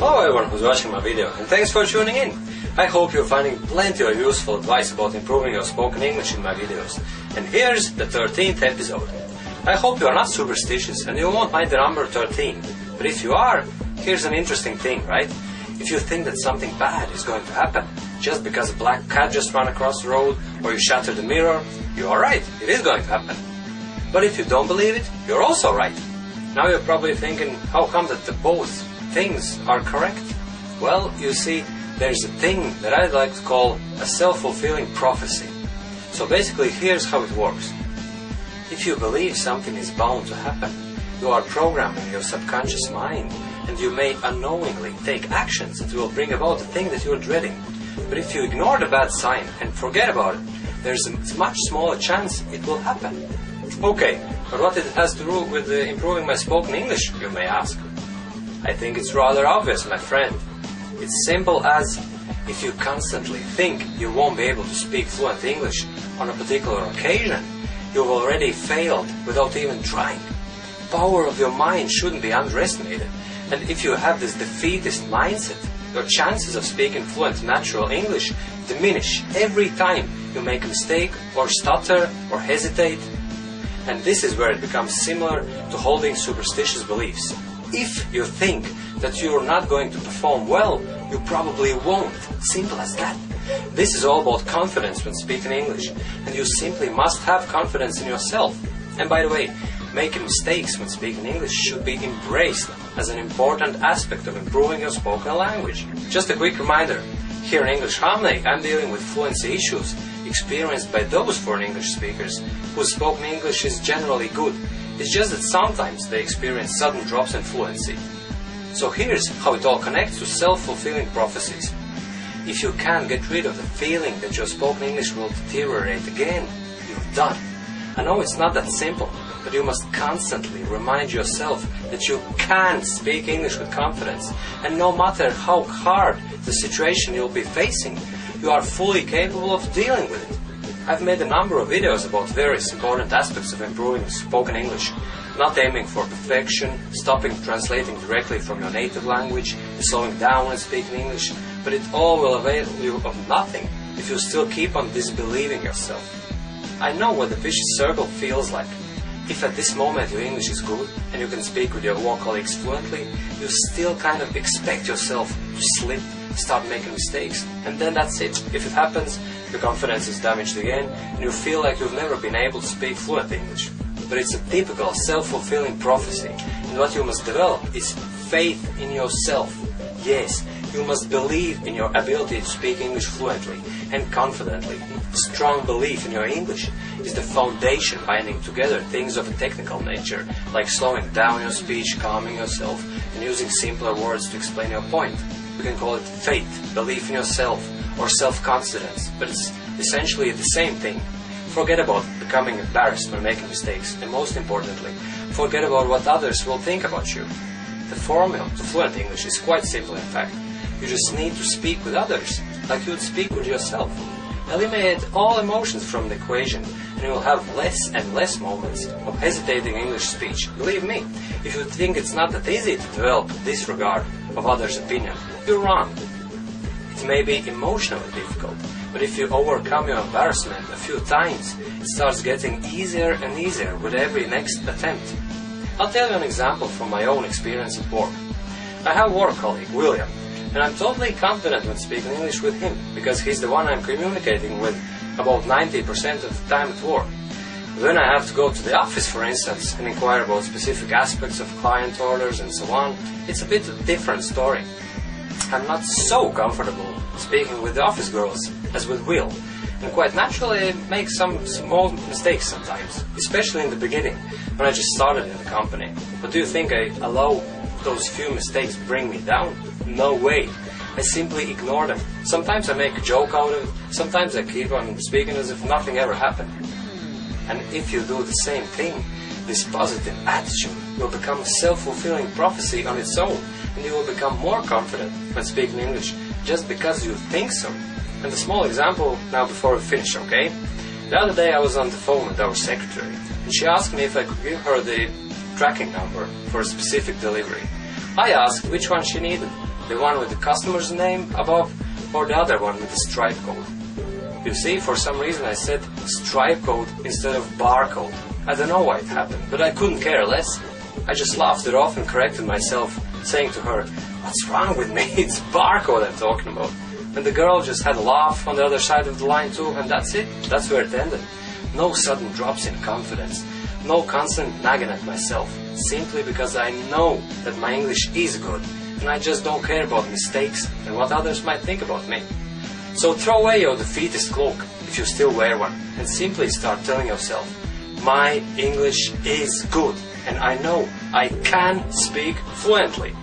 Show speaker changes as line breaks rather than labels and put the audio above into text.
Hello everyone who's watching my video, and thanks for tuning in. I hope you're finding plenty of useful advice about improving your spoken English in my videos. And here's the 13th episode. I hope you are not superstitious and you won't mind the number 13. But if you are, here's an interesting thing, right? If you think that something bad is going to happen just because a black cat just ran across the road or you shattered the mirror, you are right, it is going to happen. But if you don't believe it, you're also right. Now you're probably thinking, how come that both things are correct? Well, you see, there's a thing that I'd like to call a self-fulfilling prophecy. So basically, here's how it works. If you believe something is bound to happen, you are programming your subconscious mind, and you may unknowingly take actions that will bring about the thing that you're dreading. But if you ignore the bad sign and forget about it, there's a much smaller chance it will happen. Okay, but what it has to do with improving my spoken English, you may ask? I think it's rather obvious, my friend. It's simple as, if you constantly think you won't be able to speak fluent English on a particular occasion, you've already failed without even trying. The power of your mind shouldn't be underestimated, and if you have this defeatist mindset, your chances of speaking fluent natural English diminish every time you make a mistake or stutter or hesitate. And this is where it becomes similar to holding superstitious beliefs. If you think that you're not going to perform well, you probably won't. Simple as that. This is all about confidence when speaking English, and you simply must have confidence in yourself. And by the way, making mistakes when speaking English should be embraced as an important aspect of improving your spoken language. Just a quick reminder, here in English Harmony, I'm dealing with fluency issues experienced by those foreign English speakers whose spoken English is generally good. It's just that sometimes they experience sudden drops in fluency. So here's how it all connects to self-fulfilling prophecies. If you can't get rid of the feeling that your spoken English will deteriorate again, you're done. I know it's not that simple, but you must constantly remind yourself that you can speak English with confidence, and no matter how hard the situation you'll be facing, you are fully capable of dealing with it. I've made a number of videos about various important aspects of improving spoken English, not aiming for perfection, stopping translating directly from your native language, slowing down when speaking English, but it all will avail you of nothing if you still keep on disbelieving yourself. I know what the vicious circle feels like. If at this moment your English is good and you can speak with your work colleagues fluently, you still kind of expect yourself to slip, start making mistakes, and then that's it. If it happens, your confidence is damaged again, and you feel like you've never been able to speak fluent English. But it's a typical self-fulfilling prophecy, and what you must develop is faith in yourself. Yes, you must believe in your ability to speak English fluently and confidently. A strong belief in your English is the foundation binding together things of a technical nature, like slowing down your speech, calming yourself, and using simpler words to explain your point. You can call it faith, belief in yourself, or self-confidence, but it's essentially the same thing. Forget about becoming embarrassed when making mistakes, and most importantly, forget about what others will think about you. The formula to fluent English is quite simple, in fact. You just need to speak with others, like you would speak with yourself. Eliminate all emotions from the equation, and you will have less and less moments of hesitating English speech. Believe me, if you think it's not that easy to develop disregard of others' opinion, you're wrong. It may be emotionally difficult, but if you overcome your embarrassment a few times, it starts getting easier and easier with every next attempt. I'll tell you an example from my own experience at work. I have a work colleague, William, and I'm totally confident when speaking English with him, because he's the one I'm communicating with about 90% of the time at work. When I have to go to the office, for instance, and inquire about specific aspects of client orders and so on, it's a bit of a different story. I'm not so comfortable speaking with the office girls as with Will, and quite naturally I make some small mistakes sometimes, especially in the beginning, when I just started in the company. But do you think I allow those few mistakes bring me down? No way. I simply ignore them. Sometimes I make a joke out of it, sometimes I keep on speaking as if nothing ever happened. And if you do the same thing, this positive attitude will become a self-fulfilling prophecy on its own, and you will become more confident when speaking English, just because you think so. And a small example now before we finish, okay? The other day I was on the phone with our secretary, and she asked me if I could give her the tracking number for a specific delivery. I asked which one she needed, The one with the customer's name above, or the other one with the stripe code? You see, for some reason I said stripe code instead of barcode. I don't know why it happened, but I couldn't care less. I just laughed it off and corrected myself, saying to her, "What's wrong with me? It's barcode I'm talking about." And the girl just had a laugh on the other side of the line too, and that's it. That's where it ended. No sudden drops in confidence. No constant nagging at myself, simply because I know that my English is good, and I just don't care about mistakes and what others might think about me. So throw away your defeatist cloak, if you still wear one, and simply start telling yourself, my English is good, and I know I can speak fluently.